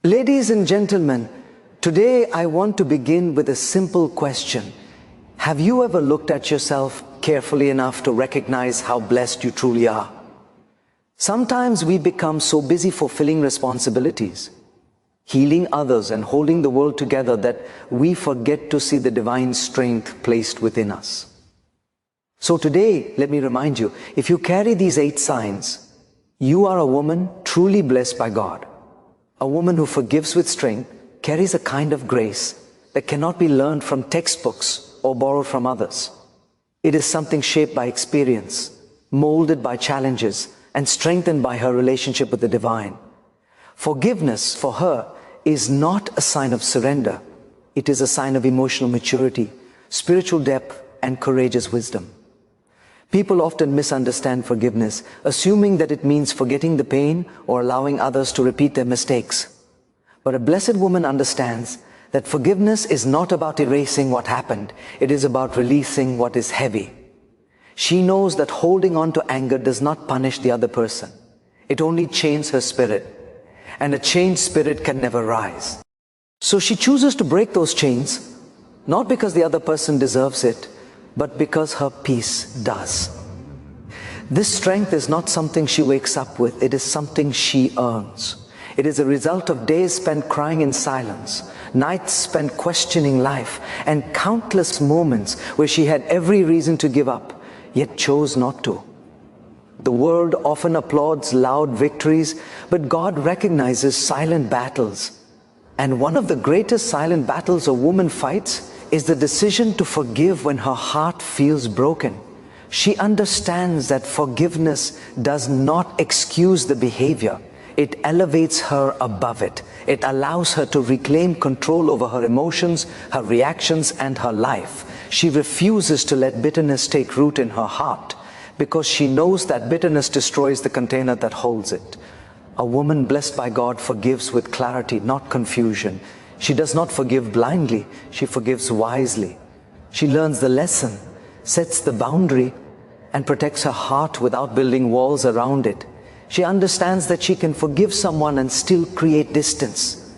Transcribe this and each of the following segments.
Ladies and gentlemen, today I want to begin with a simple question. Have you ever looked at yourself carefully enough to recognize how blessed you truly are? Sometimes we become so busy fulfilling responsibilities, healing others and holding the world together that we forget to see the divine strength placed within us. So today, let me remind you, if you carry these 8 signs, you are a woman truly blessed by God. A woman who forgives with strength carries a kind of grace that cannot be learned from textbooks or borrowed from others. It is something shaped by experience, molded by challenges, and strengthened by her relationship with the divine. Forgiveness for her is not a sign of surrender. It is a sign of emotional maturity, spiritual depth, and courageous wisdom. People often misunderstand forgiveness, assuming that it means forgetting the pain or allowing others to repeat their mistakes. But a blessed woman understands that forgiveness is not about erasing what happened. It is about releasing what is heavy. She knows that holding on to anger does not punish the other person. It only chains her spirit, and a chained spirit can never rise. So she chooses to break those chains, not because the other person deserves it, but because her peace does. This strength is not something she wakes up with, it is something she earns. It is a result of days spent crying in silence, nights spent questioning life, and countless moments where she had every reason to give up, yet chose not to. The world often applauds loud victories, but God recognizes silent battles. And one of the greatest silent battles a woman fights is the decision to forgive when her heart feels broken. She understands that forgiveness does not excuse the behavior. It elevates her above it. It allows her to reclaim control over her emotions, her reactions, and her life. She refuses to let bitterness take root in her heart because she knows that bitterness destroys the container that holds it. A woman blessed by God forgives with clarity, not confusion. She does not forgive blindly, she forgives wisely. She learns the lesson, sets the boundary, and protects her heart without building walls around it. She understands that she can forgive someone and still create distance.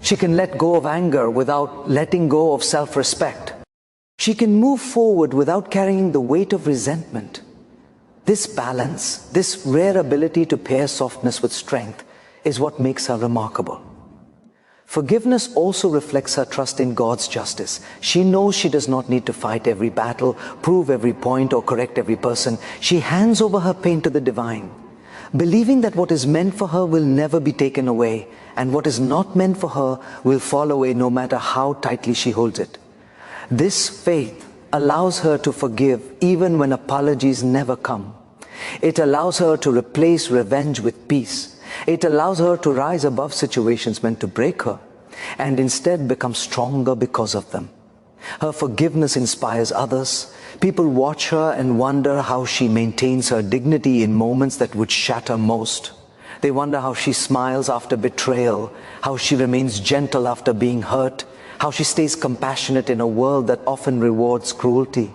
She can let go of anger without letting go of self-respect. She can move forward without carrying the weight of resentment. This balance, this rare ability to pair softness with strength, is what makes her remarkable. Forgiveness also reflects her trust in God's justice. She knows she does not need to fight every battle, prove every point, or correct every person. She hands over her pain to the divine, believing that what is meant for her will never be taken away, and what is not meant for her will fall away no matter how tightly she holds it. This faith allows her to forgive even when apologies never come. It allows her to replace revenge with peace. It allows her to rise above situations meant to break her, and instead become stronger because of them. Her forgiveness inspires others. People watch her and wonder how she maintains her dignity in moments that would shatter most. They wonder how she smiles after betrayal, how she remains gentle after being hurt, how she stays compassionate in a world that often rewards cruelty.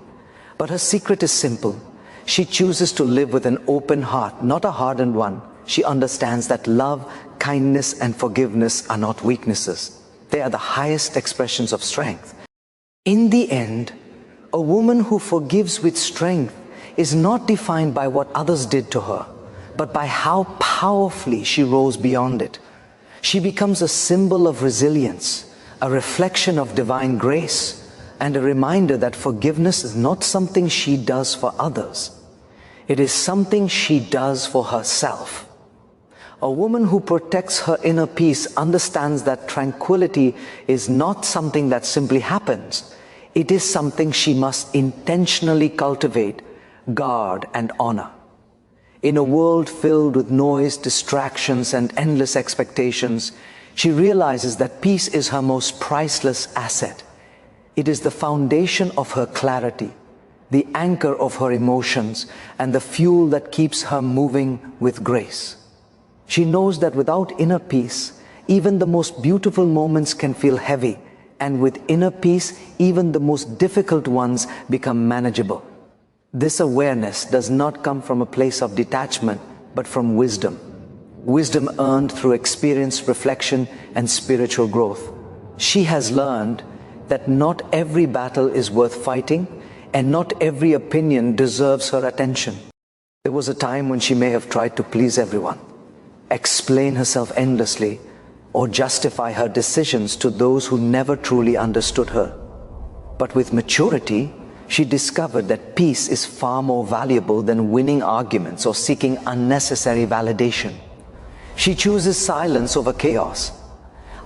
But her secret is simple. She chooses to live with an open heart, not a hardened one. She understands that love, kindness, and forgiveness are not weaknesses. They are the highest expressions of strength. In the end, a woman who forgives with strength is not defined by what others did to her, but by how powerfully she rose beyond it. She becomes a symbol of resilience, a reflection of divine grace, and a reminder that forgiveness is not something she does for others. It is something she does for herself. A woman who protects her inner peace understands that tranquility is not something that simply happens. It is something she must intentionally cultivate, guard, and honor. In a world filled with noise, distractions, and endless expectations, she realizes that peace is her most priceless asset. It is the foundation of her clarity, the anchor of her emotions, and the fuel that keeps her moving with grace. She knows that without inner peace, even the most beautiful moments can feel heavy, and with inner peace, even the most difficult ones become manageable. This awareness does not come from a place of detachment, but from wisdom. wisdom earned through experience, reflection, and spiritual growth. She has learned that not every battle is worth fighting, and not every opinion deserves her attention. There was a time when she may have tried to please everyone, explain herself endlessly, or justify her decisions to those who never truly understood her. But with maturity, she discovered that peace is far more valuable than winning arguments or seeking unnecessary validation. She chooses silence over chaos,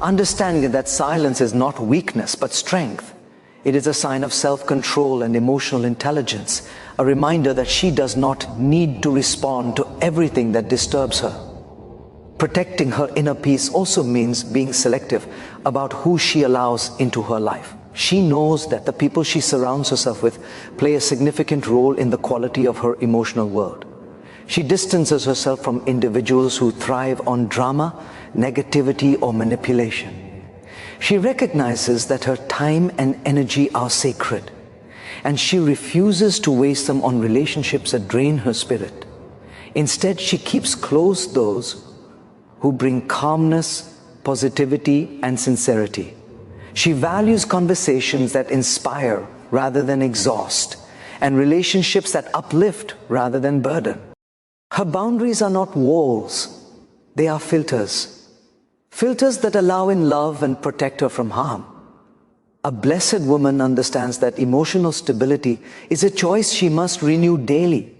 understanding that silence is not weakness but strength. It is a sign of self-control and emotional intelligence, a reminder that she does not need to respond to everything that disturbs her. Protecting her inner peace also means being selective about who she allows into her life. She knows that the people she surrounds herself with play a significant role in the quality of her emotional world. She distances herself from individuals who thrive on drama, negativity, or manipulation. She recognizes that her time and energy are sacred, and she refuses to waste them on relationships that drain her spirit. Instead, she keeps close those who bring calmness, positivity, and sincerity. She values conversations that inspire rather than exhaust, and relationships that uplift rather than burden. Her boundaries are not walls, they are filters. Filters that allow in love and protect her from harm. A blessed woman understands that emotional stability is a choice she must renew daily.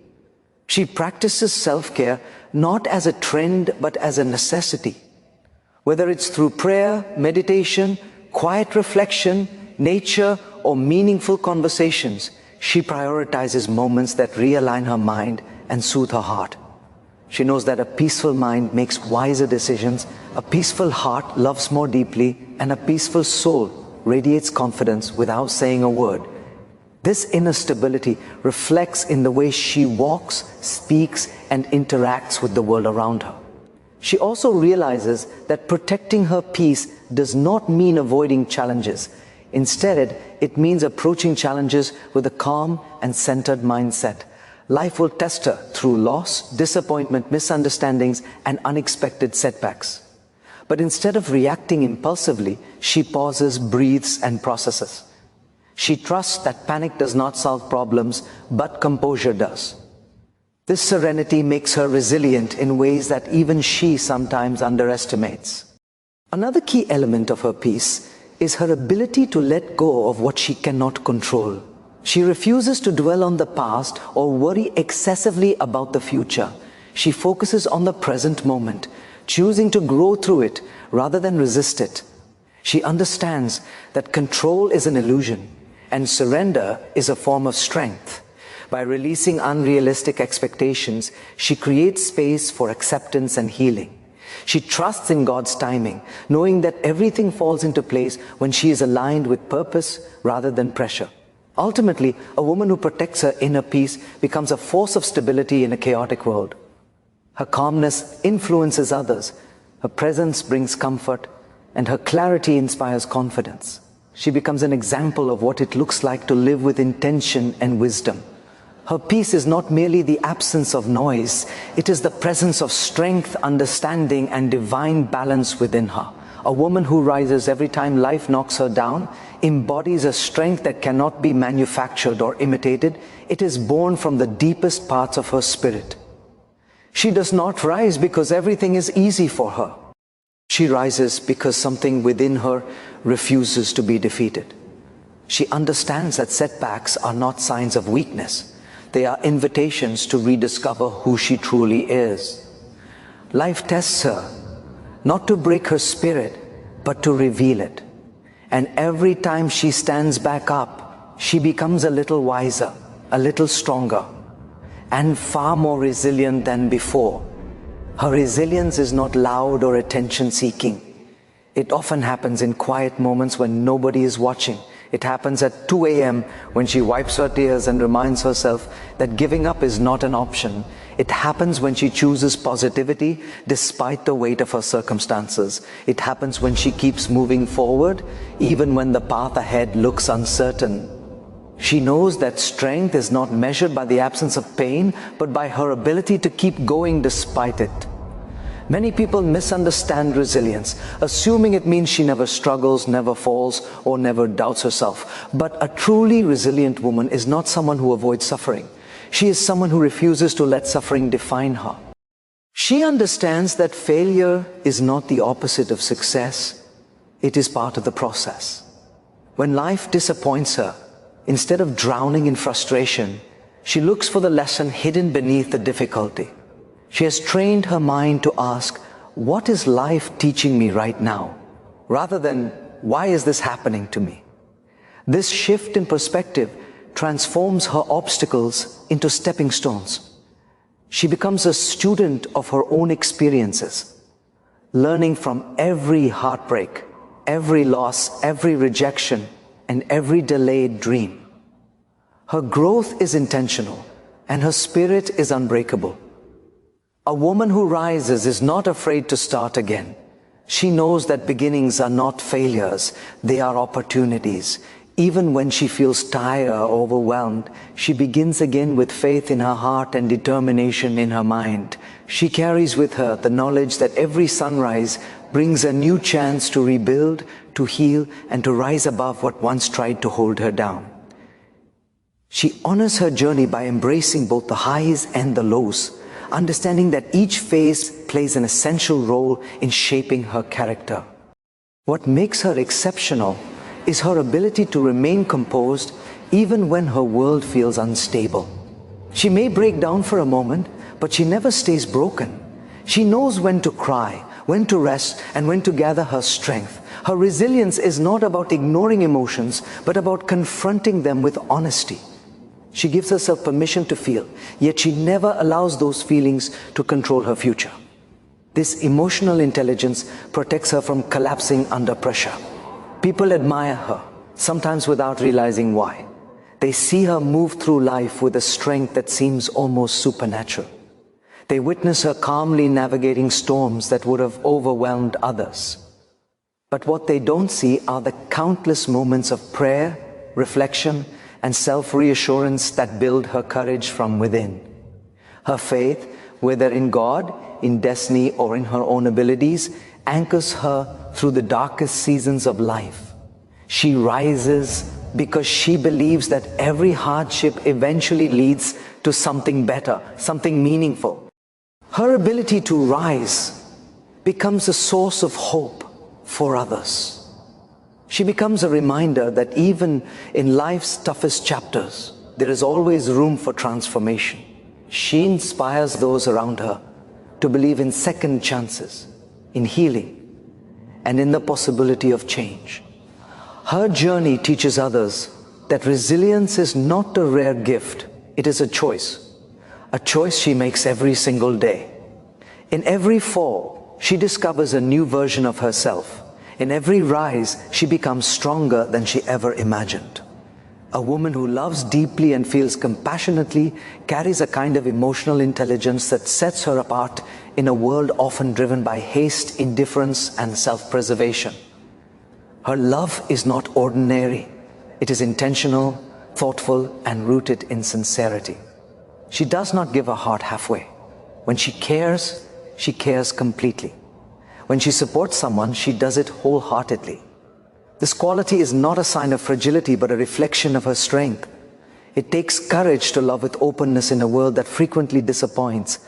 She practices self-care not as a trend but as a necessity. Whether it's through prayer, meditation, quiet reflection, nature, or meaningful conversations, she prioritizes moments that realign her mind and soothe her heart. She knows that a peaceful mind makes wiser decisions, a peaceful heart loves more deeply, and a peaceful soul radiates confidence without saying a word. This inner stability reflects in the way she walks, speaks, and interacts with the world around her. She also realizes that protecting her peace does not mean avoiding challenges. Instead, it means approaching challenges with a calm and centered mindset. Life will test her through loss, disappointment, misunderstandings, and unexpected setbacks. But instead of reacting impulsively, she pauses, breathes, and processes. She trusts that panic does not solve problems, but composure does. This serenity makes her resilient in ways that even she sometimes underestimates. Another key element of her peace is her ability to let go of what she cannot control. She refuses to dwell on the past or worry excessively about the future. She focuses on the present moment, choosing to grow through it rather than resist it. She understands that control is an illusion and surrender is a form of strength. By releasing unrealistic expectations, she creates space for acceptance and healing. She trusts in God's timing, knowing that everything falls into place when she is aligned with purpose rather than pressure. Ultimately, a woman who protects her inner peace becomes a force of stability in a chaotic world. Her calmness influences others, her presence brings comfort, and her clarity inspires confidence. She becomes an example of what it looks like to live with intention and wisdom. Her peace is not merely the absence of noise, it is the presence of strength, understanding, and divine balance within her. A woman who rises every time life knocks her down embodies a strength that cannot be manufactured or imitated. It is born from the deepest parts of her spirit. She does not rise because everything is easy for her. She rises because something within her refuses to be defeated. She understands that setbacks are not signs of weakness. They are invitations to rediscover who she truly is. Life tests her, not to break her spirit, but to reveal it. And every time she stands back up, she becomes a little wiser, a little stronger, and far more resilient than before. Her resilience is not loud or attention-seeking. It often happens in quiet moments when nobody is watching. It happens at 2 a.m. when she wipes her tears and reminds herself that giving up is not an option. It happens when she chooses positivity despite the weight of her circumstances. It happens when she keeps moving forward even when the path ahead looks uncertain. She knows that strength is not measured by the absence of pain, but by her ability to keep going despite it. Many people misunderstand resilience, assuming it means she never struggles, never falls, or never doubts herself. But a truly resilient woman is not someone who avoids suffering. She is someone who refuses to let suffering define her. She understands that failure is not the opposite of success. It is part of the process. When life disappoints her, instead of drowning in frustration, she looks for the lesson hidden beneath the difficulty. She has trained her mind to ask, what is life teaching me right now? Rather than, why is this happening to me? This shift in perspective transforms her obstacles into stepping stones. She becomes a student of her own experiences, learning from every heartbreak, every loss, every rejection, and every delayed dream. Her growth is intentional, and her spirit is unbreakable. A woman who rises is not afraid to start again. She knows that beginnings are not failures, they are opportunities. Even when she feels tired or overwhelmed, she begins again with faith in her heart and determination in her mind. She carries with her the knowledge that every sunrise brings a new chance to rebuild, to heal, and to rise above what once tried to hold her down. She honors her journey by embracing both the highs and the lows, understanding that each phase plays an essential role in shaping her character. What makes her exceptional is her ability to remain composed even when her world feels unstable. She may break down for a moment, but she never stays broken. She knows when to cry, when to rest, and when to gather her strength. Her resilience is not about ignoring emotions, but about confronting them with honesty. She gives herself permission to feel, yet she never allows those feelings to control her future. This emotional intelligence protects her from collapsing under pressure. People admire her, sometimes without realizing why. They see her move through life with a strength that seems almost supernatural. They witness her calmly navigating storms that would have overwhelmed others. But what they don't see are the countless moments of prayer, reflection, and self-reassurance that build her courage from within. Her faith, whether in God, in destiny, or in her own abilities, anchors her through the darkest seasons of life. She rises because she believes that every hardship eventually leads to something better, something meaningful. Her ability to rise becomes a source of hope for others. She becomes a reminder that even in life's toughest chapters, there is always room for transformation. She inspires those around her to believe in second chances, in healing, and in the possibility of change. Her journey teaches others that resilience is not a rare gift, it is a choice she makes every single day. In every fall, she discovers a new version of herself. In every rise, she becomes stronger than she ever imagined. A woman who loves deeply and feels compassionately carries a kind of emotional intelligence that sets her apart in a world often driven by haste, indifference, and self-preservation. Her love is not ordinary. It is intentional, thoughtful, and rooted in sincerity. She does not give her heart halfway. When she cares completely. When she supports someone, she does it wholeheartedly. This quality is not a sign of fragility, but a reflection of her strength. It takes courage to love with openness in a world that frequently disappoints,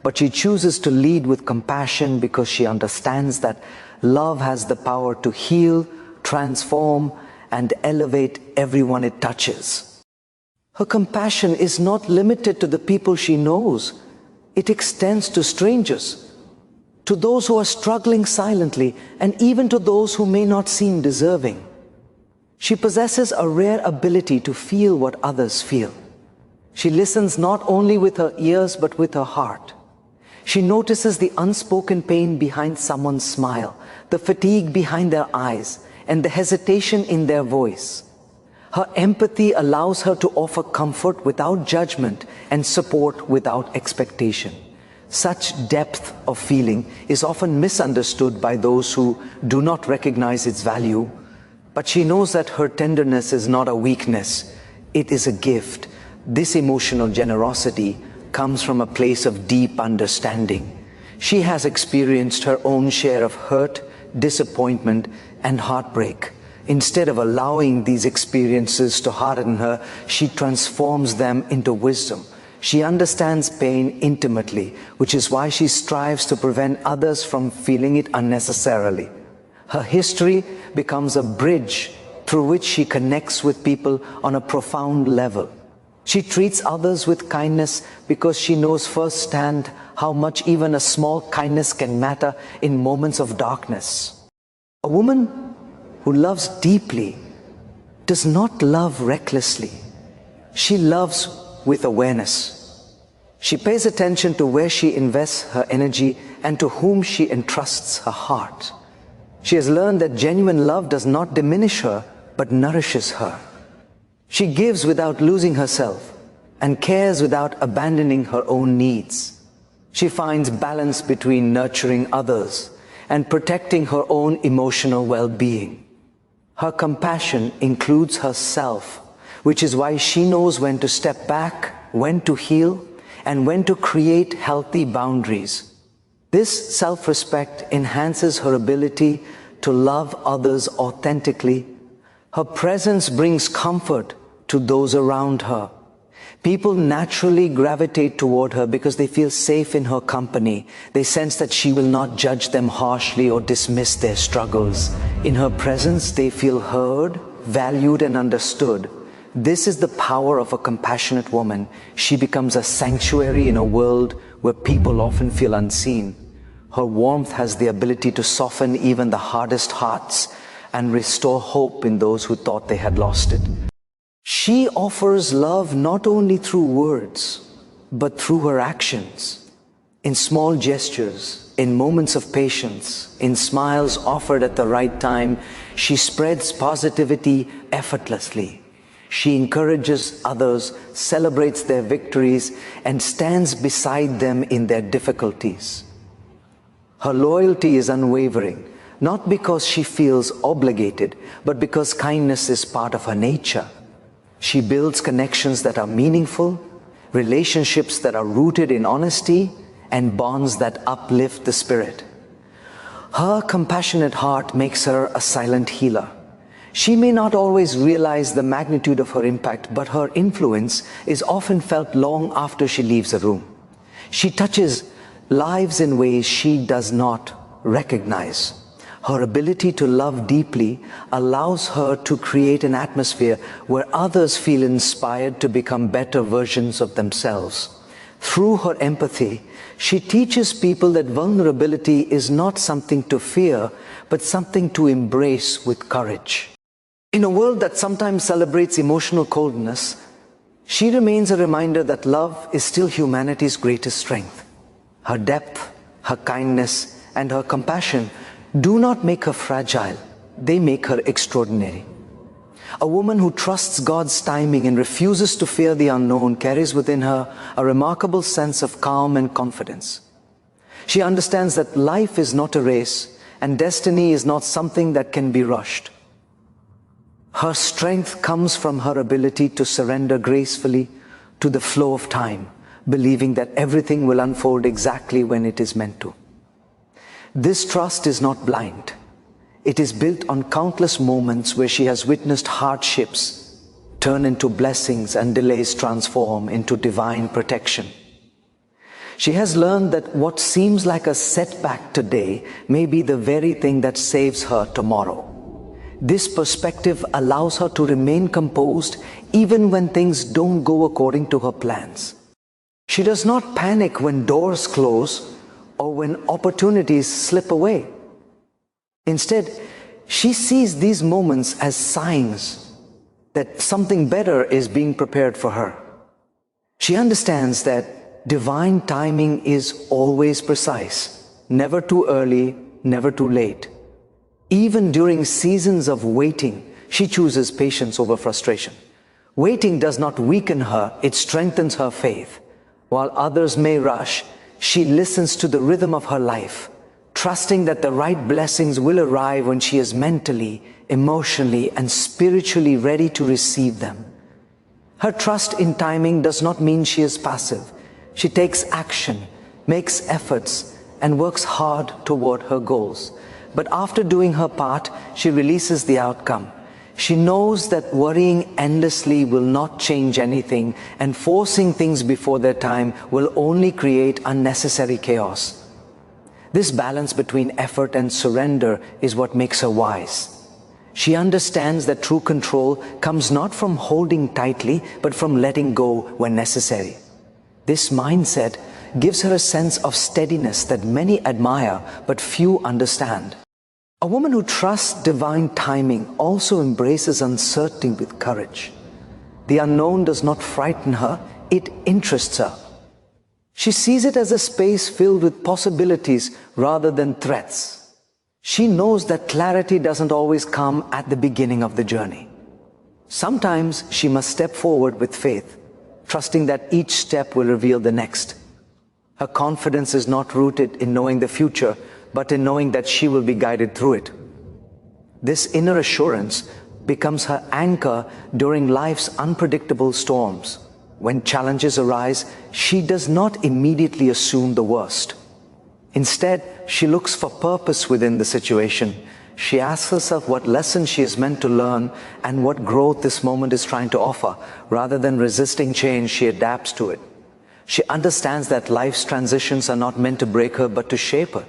but she chooses to lead with compassion because she understands that love has the power to heal, transform, and elevate everyone it touches. Her compassion is not limited to the people she knows. It extends to strangers, to those who are struggling silently, and even to those who may not seem deserving. She possesses a rare ability to feel what others feel. She listens not only with her ears but with her heart. She notices the unspoken pain behind someone's smile, the fatigue behind their eyes, and the hesitation in their voice. Her empathy allows her to offer comfort without judgment and support without expectation. Such depth of feeling is often misunderstood by those who do not recognize its value, but she knows that her tenderness is not a weakness, it is a gift. This emotional generosity comes from a place of deep understanding. She has experienced her own share of hurt, disappointment, and heartbreak. Instead of allowing these experiences to harden her, she transforms them into wisdom. She understands pain intimately, which is why she strives to prevent others from feeling it unnecessarily. Her history becomes a bridge through which she connects with people on a profound level. She treats others with kindness because she knows firsthand how much even a small kindness can matter in moments of darkness. A woman who loves deeply does not love recklessly. She loves with awareness. She pays attention to where she invests her energy and to whom she entrusts her heart. She has learned that genuine love does not diminish her, but nourishes her. She gives without losing herself and cares without abandoning her own needs. She finds balance between nurturing others and protecting her own emotional well-being. Her compassion includes herself, which is why she knows when to step back, when to heal, and when to create healthy boundaries. This self-respect enhances her ability to love others authentically. Her presence brings comfort to those around her. People naturally gravitate toward her because they feel safe in her company. They sense that she will not judge them harshly or dismiss their struggles. In her presence, they feel heard, valued, and understood. This is the power of a compassionate woman. She becomes a sanctuary in a world where people often feel unseen. Her warmth has the ability to soften even the hardest hearts and restore hope in those who thought they had lost it. She offers love not only through words, but through her actions. In small gestures, in moments of patience, in smiles offered at the right time, she spreads positivity effortlessly. She encourages others, celebrates their victories, and stands beside them in their difficulties. Her loyalty is unwavering, not because she feels obligated, but because kindness is part of her nature. She builds connections that are meaningful, relationships that are rooted in honesty, and bonds that uplift the spirit. Her compassionate heart makes her a silent healer. She may not always realize the magnitude of her impact, but her influence is often felt long after she leaves a room. She touches lives in ways she does not recognize. Her ability to love deeply allows her to create an atmosphere where others feel inspired to become better versions of themselves. Through her empathy, she teaches people that vulnerability is not something to fear, but something to embrace with courage. In a world that sometimes celebrates emotional coldness, she remains a reminder that love is still humanity's greatest strength. Her depth, her kindness, and her compassion do not make her fragile, they make her extraordinary. A woman who trusts God's timing and refuses to fear the unknown carries within her a remarkable sense of calm and confidence. She understands that life is not a race and destiny is not something that can be rushed. Her strength comes from her ability to surrender gracefully to the flow of time, believing that everything will unfold exactly when it is meant to. This trust is not blind. It is built on countless moments where she has witnessed hardships turn into blessings and delays transform into divine protection. She has learned that what seems like a setback today may be the very thing that saves her tomorrow. This perspective allows her to remain composed even when things don't go according to her plans. She does not panic when doors close or when opportunities slip away. Instead, she sees these moments as signs that something better is being prepared for her. She understands that divine timing is always precise, never too early, never too late. Even during seasons of waiting, she chooses patience over frustration. Waiting does not weaken her, it strengthens her faith. While others may rush, she listens to the rhythm of her life, trusting that the right blessings will arrive when she is mentally, emotionally, and spiritually ready to receive them. Her trust in timing does not mean she is passive. She takes action, makes efforts, and works hard toward her goals. But after doing her part, she releases the outcome. She knows that worrying endlessly will not change anything, and forcing things before their time will only create unnecessary chaos. This balance between effort and surrender is what makes her wise. She understands that true control comes not from holding tightly, but from letting go when necessary. This mindset gives her a sense of steadiness that many admire, but few understand. A woman who trusts divine timing also embraces uncertainty with courage. The unknown does not frighten her, it interests her. She sees it as a space filled with possibilities rather than threats. She knows that clarity doesn't always come at the beginning of the journey. Sometimes she must step forward with faith, trusting that each step will reveal the next. Her confidence is not rooted in knowing the future, but in knowing that she will be guided through it. This inner assurance becomes her anchor during life's unpredictable storms. When challenges arise, she does not immediately assume the worst. Instead, she looks for purpose within the situation. She asks herself what lesson she is meant to learn and what growth this moment is trying to offer. Rather than resisting change, she adapts to it. She understands that life's transitions are not meant to break her, but to shape her.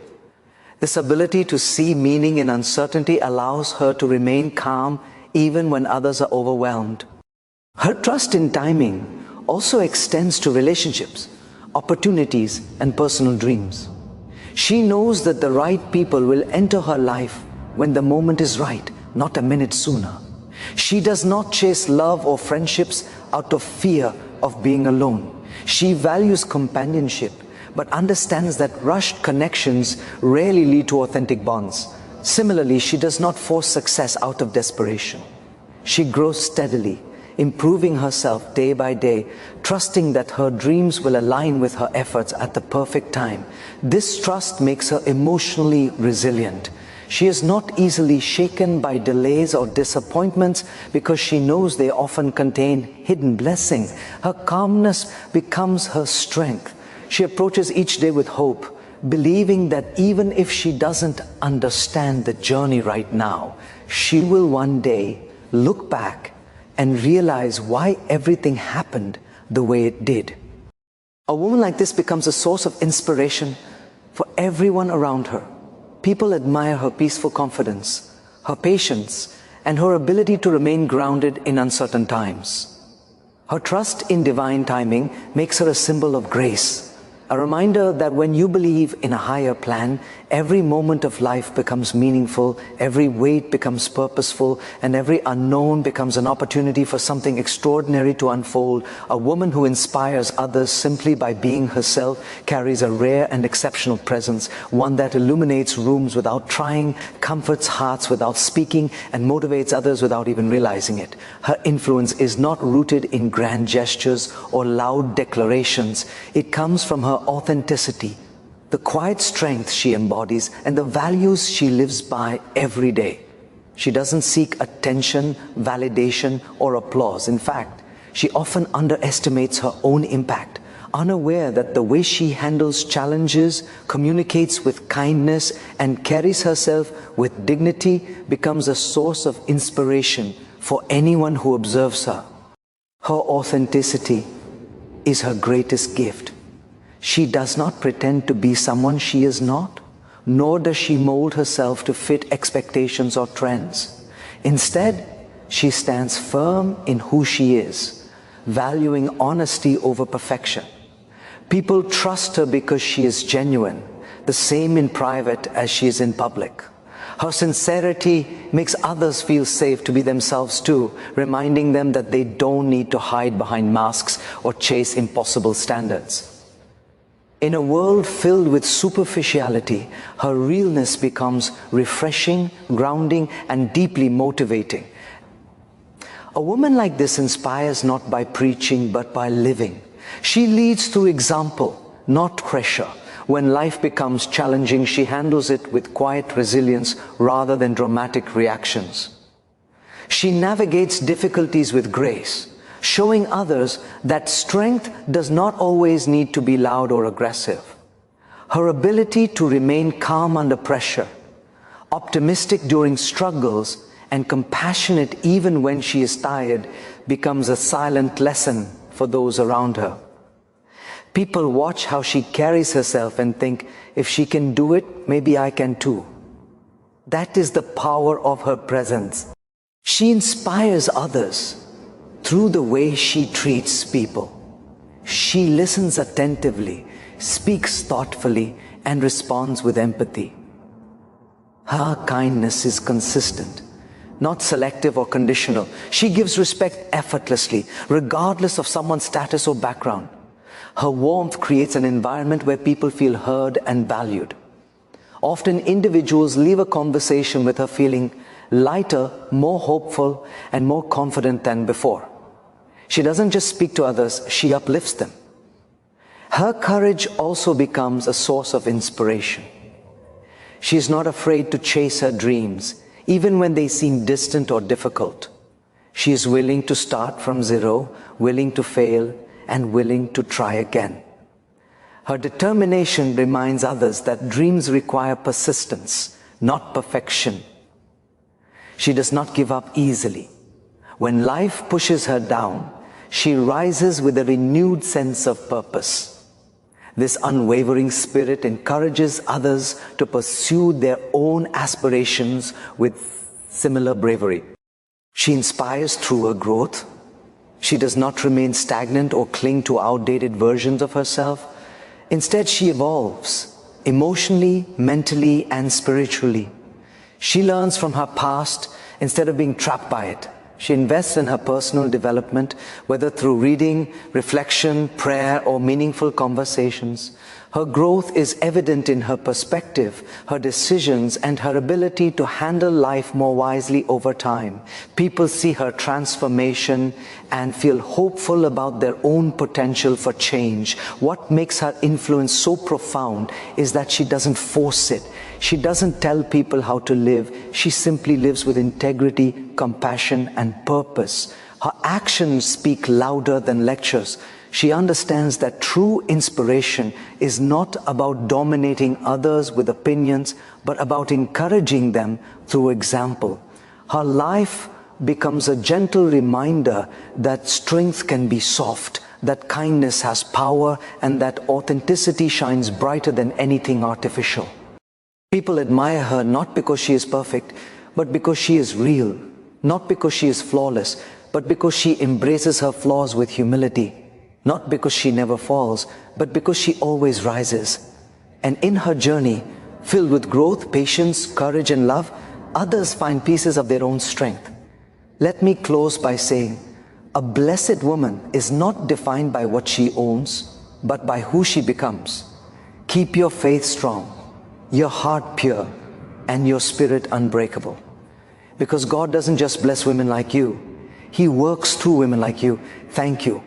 This ability to see meaning in uncertainty allows her to remain calm even when others are overwhelmed. Her trust in timing also extends to relationships, opportunities, and personal dreams. She knows that the right people will enter her life when the moment is right, not a minute sooner. She does not chase love or friendships out of fear of being alone. She values companionship, but understands that rushed connections rarely lead to authentic bonds. Similarly, she does not force success out of desperation. She grows steadily, improving herself day by day, trusting that her dreams will align with her efforts at the perfect time. This trust makes her emotionally resilient. She is not easily shaken by delays or disappointments because she knows they often contain hidden blessings. Her calmness becomes her strength. She approaches each day with hope, believing that even if she doesn't understand the journey right now, she will one day look back and realize why everything happened the way it did. A woman like this becomes a source of inspiration for everyone around her. People admire her peaceful confidence, her patience, and her ability to remain grounded in uncertain times. Her trust in divine timing makes her a symbol of grace, a reminder that when you believe in a higher plan, every moment of life becomes meaningful, every wait becomes purposeful, and every unknown becomes an opportunity for something extraordinary to unfold. A woman who inspires others simply by being herself carries a rare and exceptional presence, one that illuminates rooms without trying, comforts hearts without speaking, and motivates others without even realizing it. Her influence is not rooted in grand gestures or loud declarations. It comes from her authenticity, the quiet strength she embodies, and the values she lives by every day. She doesn't seek attention, validation, or applause. In fact, she often underestimates her own impact, unaware that the way she handles challenges, communicates with kindness, and carries herself with dignity becomes a source of inspiration for anyone who observes her. Her authenticity is her greatest gift. She does not pretend to be someone she is not, nor does she mold herself to fit expectations or trends. Instead, she stands firm in who she is, valuing honesty over perfection. People trust her because she is genuine, the same in private as she is in public. Her sincerity makes others feel safe to be themselves too, reminding them that they don't need to hide behind masks or chase impossible standards. In a world filled with superficiality, her realness becomes refreshing, grounding, and deeply motivating. A woman like this inspires not by preaching, but by living. She leads through example, not pressure. When life becomes challenging, she handles it with quiet resilience rather than dramatic reactions. She navigates difficulties with grace, showing others that strength does not always need to be loud or aggressive. Her ability to remain calm under pressure, optimistic during struggles, and compassionate even when she is tired becomes a silent lesson for those around her. People watch how she carries herself and think, if she can do it, maybe I can too. That is the power of her presence. She inspires others through the way she treats people. She listens attentively, speaks thoughtfully, and responds with empathy. Her kindness is consistent, not selective or conditional. She gives respect effortlessly, regardless of someone's status or background. Her warmth creates an environment where people feel heard and valued. Often individuals leave a conversation with her feeling lighter, more hopeful, and more confident than before. She doesn't just speak to others, she uplifts them. Her courage also becomes a source of inspiration. She is not afraid to chase her dreams, even when they seem distant or difficult. She is willing to start from zero, willing to fail, and willing to try again. Her determination reminds others that dreams require persistence, not perfection. She does not give up easily. When life pushes her down, she rises with a renewed sense of purpose. This unwavering spirit encourages others to pursue their own aspirations with similar bravery. She inspires through her growth. She does not remain stagnant or cling to outdated versions of herself. Instead, she evolves emotionally, mentally, and spiritually. She learns from her past instead of being trapped by it. She invests in her personal development, whether through reading, reflection, prayer, or meaningful conversations. Her growth is evident in her perspective, her decisions, and her ability to handle life more wisely over time. People see her transformation and feel hopeful about their own potential for change. What makes her influence so profound is that she doesn't force it. She doesn't tell people how to live. She simply lives with integrity, compassion, and purpose. Her actions speak louder than lectures. She understands that true inspiration is not about dominating others with opinions, but about encouraging them through example. Her life becomes a gentle reminder that strength can be soft, that kindness has power, and that authenticity shines brighter than anything artificial. People admire her not because she is perfect, but because she is real. Not because she is flawless, but because she embraces her flaws with humility. Not because she never falls, but because she always rises. And in her journey, filled with growth, patience, courage, and love, others find pieces of their own strength. Let me close by saying, a blessed woman is not defined by what she owns, but by who she becomes. Keep your faith strong, your heart pure, and your spirit unbreakable. Because God doesn't just bless women like you, He works through women like you. Thank you.